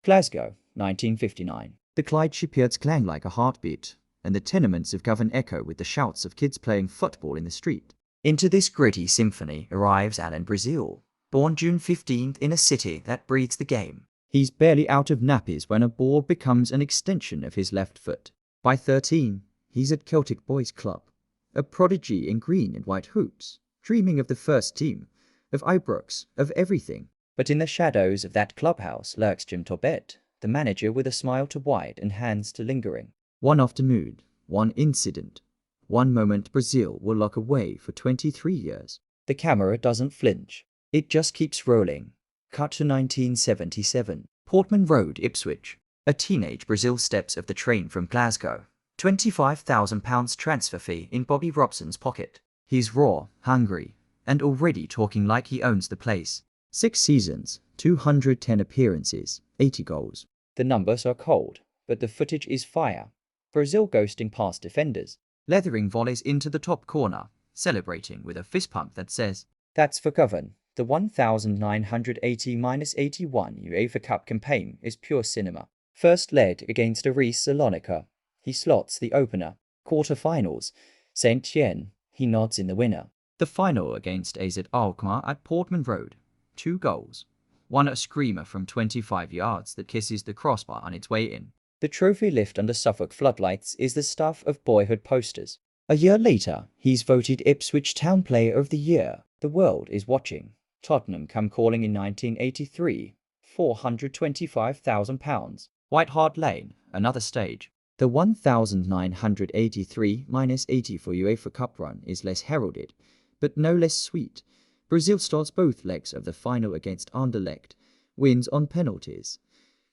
Glasgow, 1959. The Clyde clang like a heartbeat, and the tenements of Govan echo with the shouts of kids playing football in the street. Into this gritty symphony arrives Alan Brazil, born June 15th in a city that breathes the game. He's barely out of nappies when a ball becomes an extension of his left foot. By 13, he's at Celtic Boys Club, a prodigy in green and white hoops, dreaming of the first team, of Ibrox, of everything. But in the shadows of that clubhouse lurks Jim Torbett, the manager with a smile to wide and hands to lingering. One afternoon, one incident, one moment Brazil will lock away for 23 years. The camera doesn't flinch. It just keeps rolling. Cut to 1977. Portman Road, Ipswich. A teenage Brazil steps off the train from Glasgow. £25,000 transfer fee in Bobby Robson's pocket. He's raw, hungry, and already talking like he owns the place. 6 seasons, 210 appearances, 80 goals. The numbers are cold, but the footage is fire. Brazil ghosting past defenders, leathering volleys into the top corner, celebrating with a fist pump that says, "That's forgiven." The 1980-81 UEFA Cup campaign is pure cinema. First leg against Aris Salonika. He slots the opener. Quarter-finals. Saint Etienne. He nods in the winner. The final against AZ Alkmaar at Portman Road. 2 goals. One a screamer from 25 yards that kisses the crossbar on its way in. The trophy lift under Suffolk floodlights is the stuff of boyhood posters. A year later, he's voted Ipswich Town Player of the Year. The world is watching. Tottenham come calling in 1983. £425,000. White Hart Lane, another stage. The 1983-84 UEFA Cup run is less heralded, but no less sweet. Brazil starts both legs of the final against Anderlecht, wins on penalties,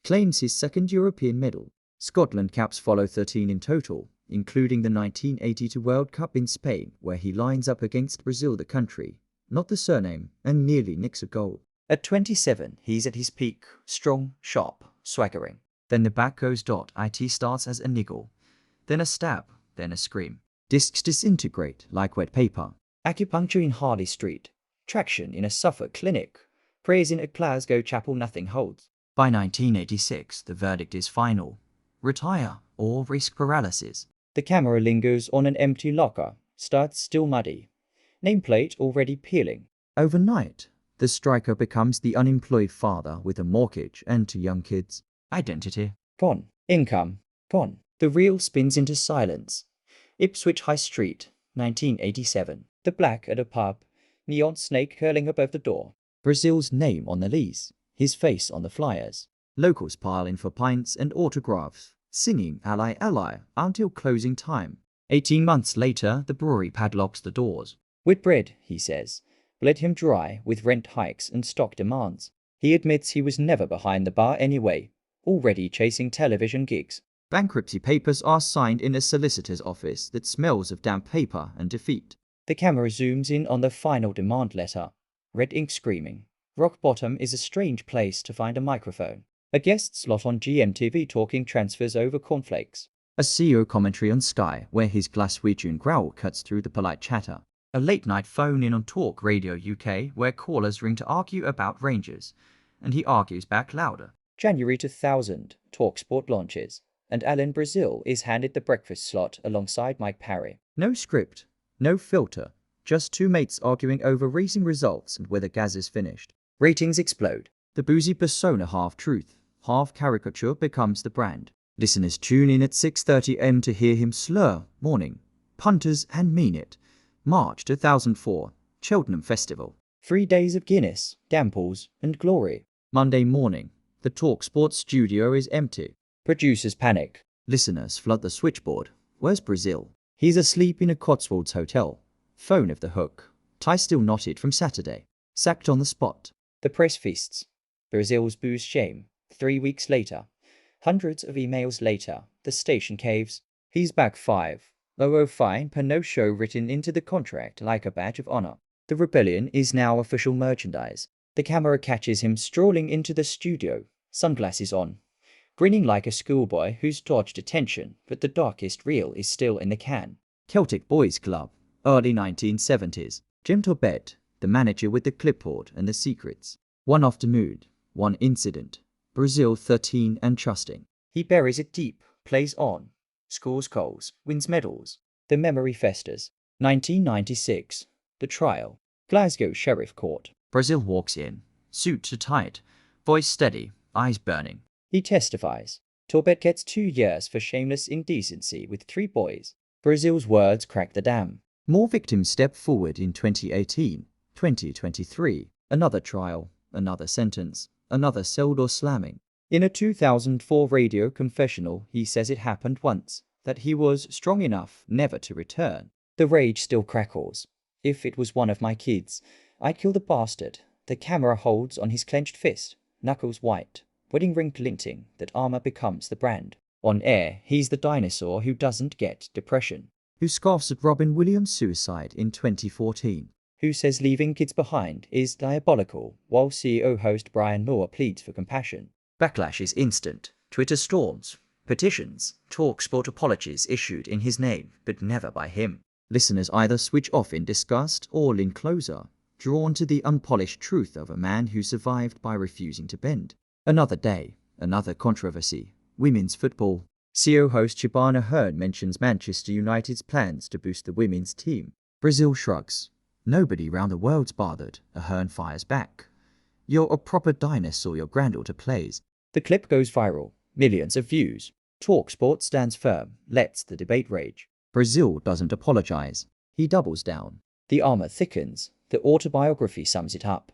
claims his second European medal. Scotland caps follow 13 in total, including the 1982 World Cup in Spain, where he lines up against Brazil the country, not the surname, and nearly nicks a goal. At 27, he's at his peak, strong, sharp, swaggering. Then the back goes. It starts as a niggle, then a stab, then a scream. Discs disintegrate like wet paper. Acupuncture in Harley Street. Traction in a Suffolk clinic. Praise in a Glasgow chapel nothing holds. By 1986, the verdict is final. Retire or risk paralysis. The camera lingers on an empty locker. Studs still muddy. Nameplate already peeling. Overnight, the striker becomes the unemployed father with a mortgage and 2 young kids. Identity gone. Income gone. The reel spins into silence. Ipswich High Street, 1987. The black at a pub. Neon snake curling above the door. Brazil's name on the lease. His face on the flyers. Locals pile in for pints and autographs, singing "Ally, Ally" until closing time. 18 months later, the brewery padlocks the doors. Whitbread, he says, bled him dry with rent hikes and stock demands. He admits he was never behind the bar anyway, already chasing television gigs. Bankruptcy papers are signed in a solicitor's office that smells of damp paper and defeat. The camera zooms in on the final demand letter. Red ink screaming. Rock bottom is a strange place to find a microphone. A guest slot on GMTV talking transfers over cornflakes. A CEO commentary on Sky where his Glaswegian growl cuts through the polite chatter. A late-night phone-in on Talk Radio UK where callers ring to argue about Rangers, and he argues back louder. January 2000, talkSPORT launches, and Alan Brazil is handed the breakfast slot alongside Mike Parry. No script, no filter, just 2 mates arguing over racing results and whether gas is finished. Ratings explode. The boozy persona, half truth, half caricature, becomes the brand. Listeners tune in at 6:30 am to hear him slur, morning, punters and mean it. March 2004, Cheltenham Festival. 3 days of Guinness, Damples, and glory. Monday morning, the talkSPORT's studio is empty. Producers panic. Listeners flood the switchboard. Where's Brazil? He's asleep in a Cotswolds hotel. Phone off the hook. Tie still knotted from Saturday. Sacked on the spot. The press feasts. Brazil's booze shame. 3 weeks later. Hundreds of emails later. The station caves. He's back 5-0 fine per no show written into the contract like a badge of honor. The rebellion is now official merchandise. The camera catches him strolling into the studio, sunglasses on, grinning like a schoolboy who's dodged attention, but the darkest reel is still in the can. Celtic Boys Club, early 1970s. Jim Torbett, the manager with the clipboard and the secrets. One afternoon, one incident, Brazil 13 and trusting. He buries it deep, plays on, scores goals, wins medals. The memory festers. 1996. The trial. Glasgow Sheriff Court. Brazil walks in, suit to tight, voice steady, eyes burning. He testifies. Torbet gets 2 years for shameless indecency with 3 boys. Brazil's words crack the dam. More victims step forward in 2018, 2023. Another trial, another sentence, another cell door slamming. In a 2004 radio confessional, he says it happened once, that he was strong enough never to return. The rage still crackles. If it was one of my kids, I'd kill the bastard. The camera holds on his clenched fist, knuckles white, wedding ring glinting, that armor becomes the brand. On air, he's the dinosaur who doesn't get depression. Who scoffs at Robin Williams' suicide in 2014. Who says leaving kids behind is diabolical, while CEO host Brian Moore pleads for compassion. Backlash is instant. Twitter storms, petitions, talkSPORT apologies issued in his name, but never by him. Listeners either switch off in disgust or lean closer, drawn to the unpolished truth of a man who survived by refusing to bend. Another day, another controversy. Women's football. CEO host Shabana Hearn mentions Manchester United's plans to boost the women's team. Brazil shrugs. Nobody round the world's bothered. Hearn fires back. You're a proper dinosaur your granddaughter plays. The clip goes viral. Millions of views. talkSPORT stands firm, lets the debate rage. Brazil doesn't apologize. He doubles down. The armor thickens. The autobiography sums it up.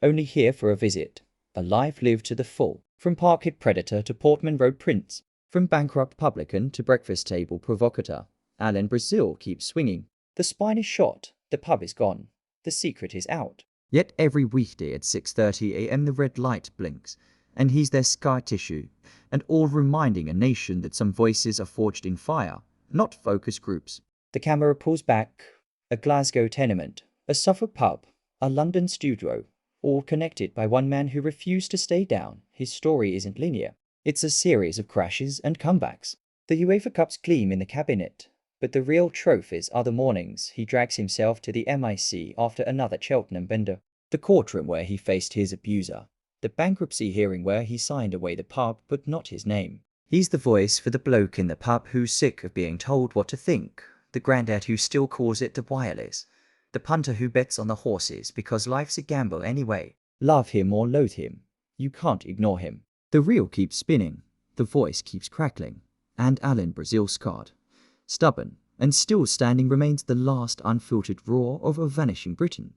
Only here for a visit. A life lived to the full. From park-hit predator to Portman Road prince. From bankrupt publican to breakfast table provocateur. Alan Brazil keeps swinging. The spine is shot. The pub is gone. The secret is out. Yet every weekday at 6:30 a.m. the red light blinks, and he's their scar tissue, and all reminding a nation that some voices are forged in fire, not focus groups. The camera pulls back. A Glasgow tenement, a Suffolk pub, a London studio, all connected by one man who refused to stay down. His story isn't linear. It's a series of crashes and comebacks. The UEFA Cups gleam in the cabinet, but the real trophies are the mornings he drags himself to the MIC after another Cheltenham bender. The courtroom where he faced his abuser. The bankruptcy hearing where he signed away the pub but not his name. He's the voice for the bloke in the pub who's sick of being told what to think. The granddad who still calls it the wireless. The punter who bets on the horses because life's a gamble anyway. Love him or loathe him. You can't ignore him. The reel keeps spinning. The voice keeps crackling. And Alan Brazil scarred. Stubborn and still standing remains the last unfiltered roar of a vanishing Britain.